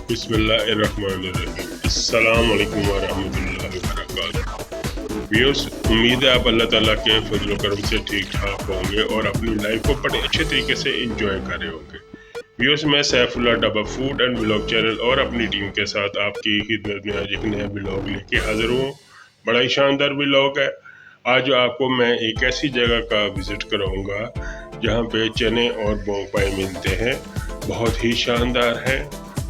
बिस्मिल्लाहिर्रहमानिर्रहीम। अस्सलाम वालेकुम वरहमतुल्लाहि वबरकातुहू। व्यूअर्स, उम्मीद है आप अल्लाह ताला के फजल करम से ठीक ठाक होंगे और अपनी लाइफ को बड़े अच्छे तरीके से एंजॉय कर रहे होंगे। व्यूअर्स, मैं Saifullah dhaba food and vlog channel और अपनी टीम के साथ आपकी खिदमत में आज एक नया व्लॉग लेके हाजिर हूँ। बड़ा ही शानदार व्लॉग है। आज आपको मैं एक ऐसी जगह का विज़िट कराऊंगा जहाँ पे चने और बोंग पाए मिलते हैं। बहुत ही शानदार है।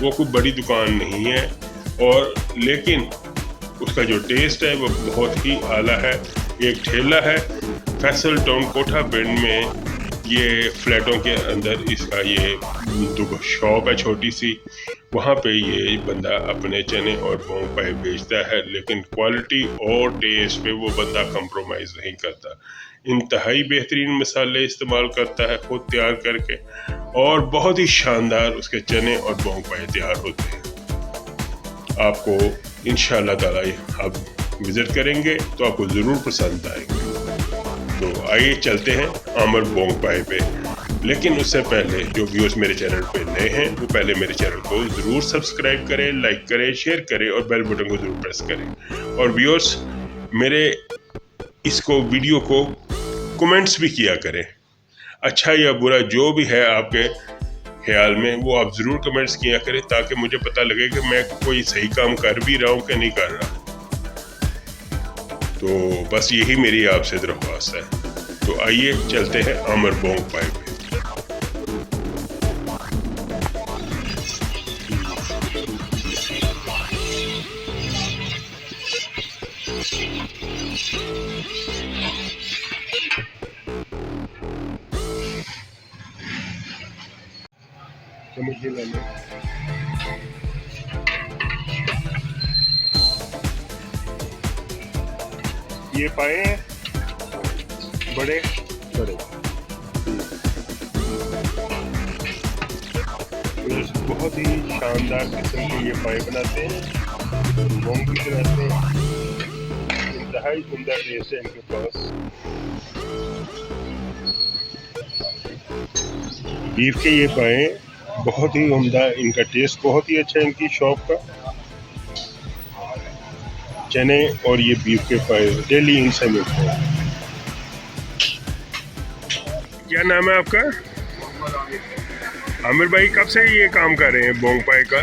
वो कोई बड़ी दुकान नहीं है और लेकिन उसका जो टेस्ट है वो बहुत ही आला है। एक ठेला है फैसल टाउन कोठा पिंड में, ये फ्लैटों के अंदर इसका ये शॉप है छोटी सी। वहाँ पे ये बंदा अपने चने और बोंग पाए बेचता है, लेकिन क्वालिटी और टेस्ट पे वो बंदा कंप्रोमाइज़ नहीं करता। इंतहाई बेहतरीन मसाले इस्तेमाल करता है खुद तैयार करके, और बहुत ही शानदार उसके चने और बोंग पाए तैयार होते हैं। आपको इंशाअल्लाह ताला आप विज़िट करेंगे तो आपको ज़रूर पसंद आएंगे। तो आइए चलते हैं आमिर बोंग पाए पे। लेकिन उससे पहले जो व्यूअर्स मेरे चैनल पे नए हैं वो पहले मेरे चैनल को ज़रूर सब्सक्राइब करें, लाइक करें, शेयर करें और बेल बटन को ज़रूर प्रेस करें। और व्यूअर्स, मेरे इसको वीडियो को कमेंट्स भी किया करें। अच्छा या बुरा जो भी है आपके ख्याल में वो आप ज़रूर कमेंट्स किया करें, ताकि मुझे पता लगे कि मैं कोई सही काम कर भी रहा हूँ कि नहीं कर रहा। तो बस यही मेरी आपसे दरख्वास्त है। तो आइए चलते हैं आमिर बोंग पाए पे। ये पाए हैं बड़े बड़े, बहुत ही शानदार किस्म के ये पाए बनाते हैं, बोंग भी बनाते हैं। इंतहाई उम्दा टेस्ट है इनके पास। बीफ के ये पाए बहुत ही उम्दा, इनका टेस्ट बहुत ही अच्छा है इनकी शॉप का। चने और ये बीफ के पाए डेली इनसे मिलते हैं। क्या नाम है आपका? आमिर भाई, कब से ये काम कर रहे हैं बोंग पाए का?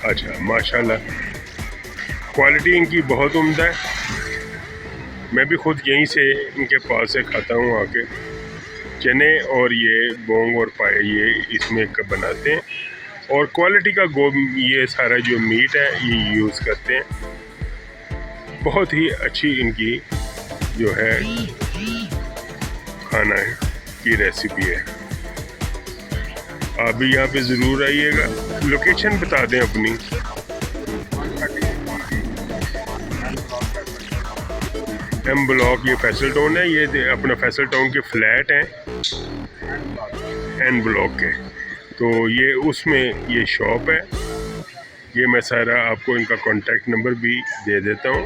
अच्छा, माशाल्लाह, क्वालिटी इनकी बहुत उम्दा है। मैं भी खुद यहीं से इनके पास से खाता हूँ आके। चने और ये बोंग और पाए ये इसमें बनाते हैं, और क्वालिटी का ये सारा जो मीट है ये यूज़ करते हैं। बहुत ही अच्छी इनकी जो है खाना की रेसिपी है। आप भी यहाँ पे ज़रूर आइएगा। लोकेशन बता दें अपनी। एम ब्लॉक ये फैसल टाउन है, ये अपना फैसल टाउन के फ्लैट हैं एन ब्लॉक के। तो ये उसमें ये शॉप है। ये मैं सारा आपको इनका कॉन्टैक्ट नंबर भी दे देता हूँ।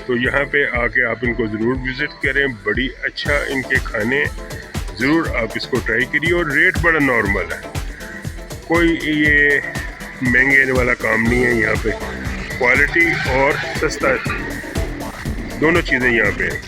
तो यहाँ पे आके आप इनको ज़रूर विज़िट करें। बड़ी अच्छा इनके खाने, ज़रूर आप इसको ट्राई करिए। और रेट बड़ा नॉर्मल है, कोई ये महंगे वाला काम नहीं है। यहाँ पे क्वालिटी और सस्ता दोनों चीज़ें यहाँ पे हैं।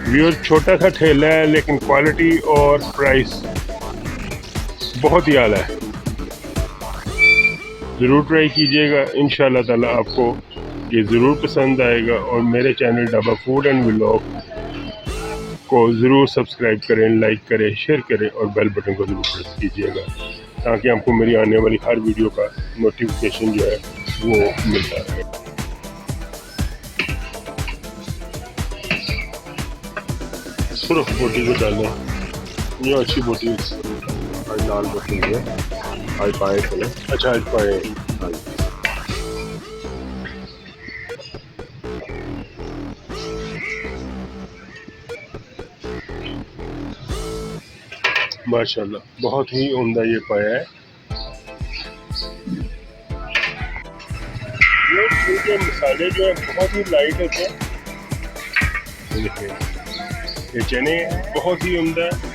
व्यूअर्स, छोटा सा ठेला है लेकिन क्वालिटी और प्राइस बहुत ही आला है। ज़रूर ट्राई कीजिएगा, इंशाअल्लाह ताला आपको ये ज़रूर पसंद आएगा। और मेरे channel dhaba food and vlog को ज़रूर सब्सक्राइब करें, लाइक करें, शेयर करें और बेल बटन को ज़रूर प्रेस कीजिएगा, ताकि आपको मेरी आने वाली हर वीडियो का नोटिफिकेशन जो है वो मिलता रहे। सिर्फ बोटी को डालें, ये अच्छी बोटी आज लाल बोटी है, आज पाए चले। अच्छा, आज पाए माशाल्लाह बहुत ही उम्दा ये पाया है। ये इनके मसाले जो है बहुत ही लाइट होते हैं। ये देखिए ये चने बहुत ही उम्दा है।